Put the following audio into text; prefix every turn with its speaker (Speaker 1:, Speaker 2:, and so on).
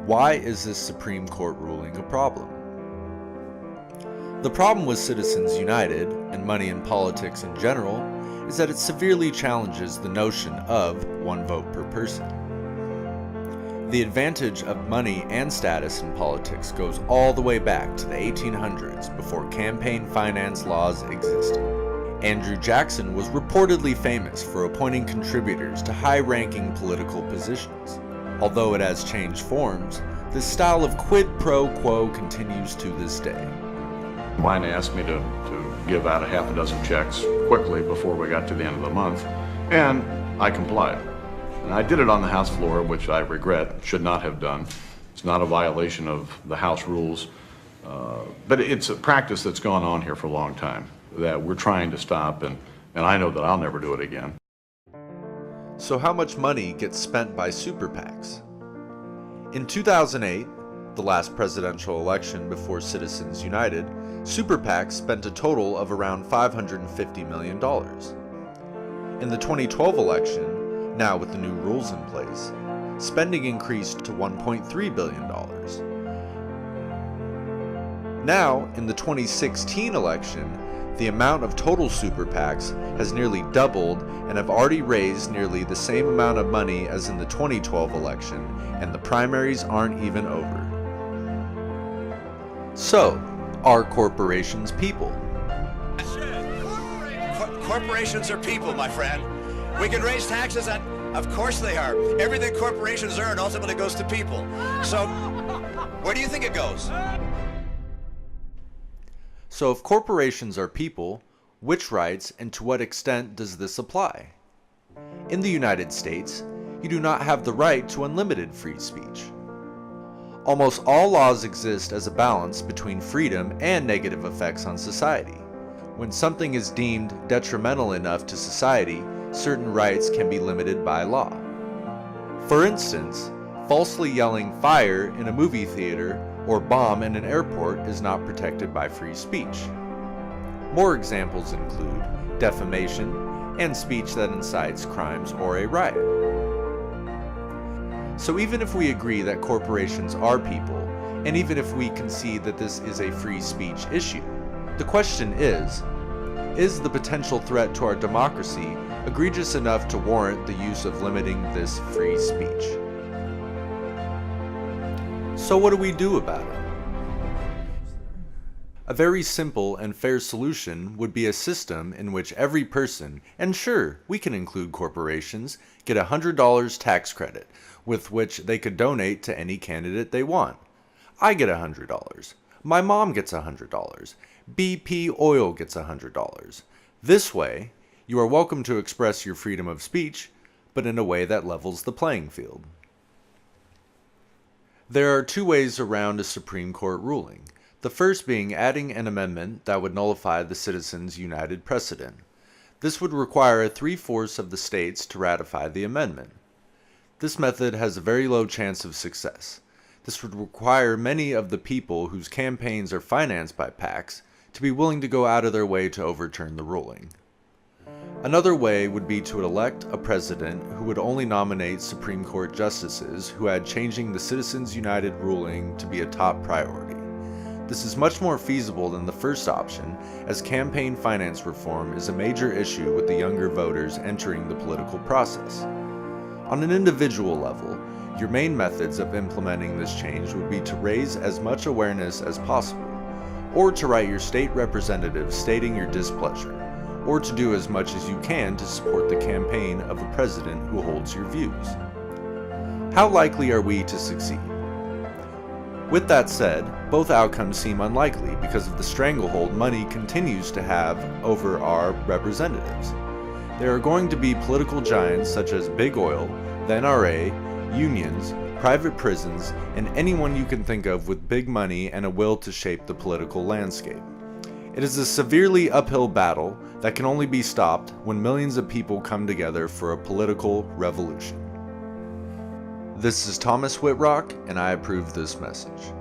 Speaker 1: Why is this Supreme Court ruling a problem? The problem with Citizens United, and money in politics in general, is that it severely challenges the notion of one vote per person. The advantage of money and status in politics goes all the way back to the 1800s, before campaign finance laws existed. Andrew Jackson was reportedly famous for appointing contributors to high-ranking political positions. Although it has changed forms, this style of quid pro quo continues to this day.
Speaker 2: Wine asked me to give out a half a dozen checks quickly before we got to the end of the month, and I complied. And I did it on the House floor, which I regret, should not have done. It's not a violation of the House rules, but it's a practice that's gone on here for a long time that we're trying to stop, and I know that I'll never do it again.
Speaker 1: So how much money gets spent by super PACs? In 2008, the last presidential election before Citizens United, super PACs spent a total of around $550 million. In the 2012 election, now with the new rules in place, spending increased to $1.3 billion. Now, in the 2016 election, the amount of total super PACs has nearly doubled and have already raised nearly the same amount of money as in the 2012 election, and the primaries aren't even over. So, are corporations people?
Speaker 3: Corporations are people, my friend. We can raise taxes on... Of course they are. Everything corporations earn ultimately goes to people. So, where do you think it goes?
Speaker 1: So if corporations are people, which rights and to what extent does this apply? In the United States, you do not have the right to unlimited free speech. Almost all laws exist as a balance between freedom and negative effects on society. When something is deemed detrimental enough to society, certain rights can be limited by law. For instance, falsely yelling fire in a movie theater or bomb in an airport is not protected by free speech. More examples include defamation and speech that incites crimes or a riot. So even if we agree that corporations are people, and even if we concede that this is a free speech issue, the question is the potential threat to our democracy egregious enough to warrant the use of limiting this free speech? So what do we do about it? A very simple and fair solution would be a system in which every person, and sure, we can include corporations, get a $100 tax credit, with which they could donate to any candidate they want. I get $100. My mom gets $100. BP Oil gets $100. This way, you are welcome to express your freedom of speech, but in a way that levels the playing field. There are two ways around a Supreme Court ruling, the first being adding an amendment that would nullify the Citizens United precedent. This would require 3/4 of the states to ratify the amendment. This method has a very low chance of success. This would require many of the people whose campaigns are financed by PACs to be willing to go out of their way to overturn the ruling. Another way would be to elect a president who would only nominate Supreme Court justices who had changing the Citizens United ruling to be a top priority. This is much more feasible than the first option, as campaign finance reform is a major issue with the younger voters entering the political process. On an individual level, your main methods of implementing this change would be to raise as much awareness as possible, or to write your state representative stating your displeasure, or to do as much as you can to support the campaign of a president who holds your views. How likely are we to succeed? With that said, both outcomes seem unlikely because of the stranglehold money continues to have over our representatives. There are going to be political giants such as Big Oil, the NRA, unions, private prisons, and anyone you can think of with big money and a will to shape the political landscape. It is a severely uphill battle that can only be stopped when millions of people come together for a political revolution. This is Thomas Whitrock, and I approve this message.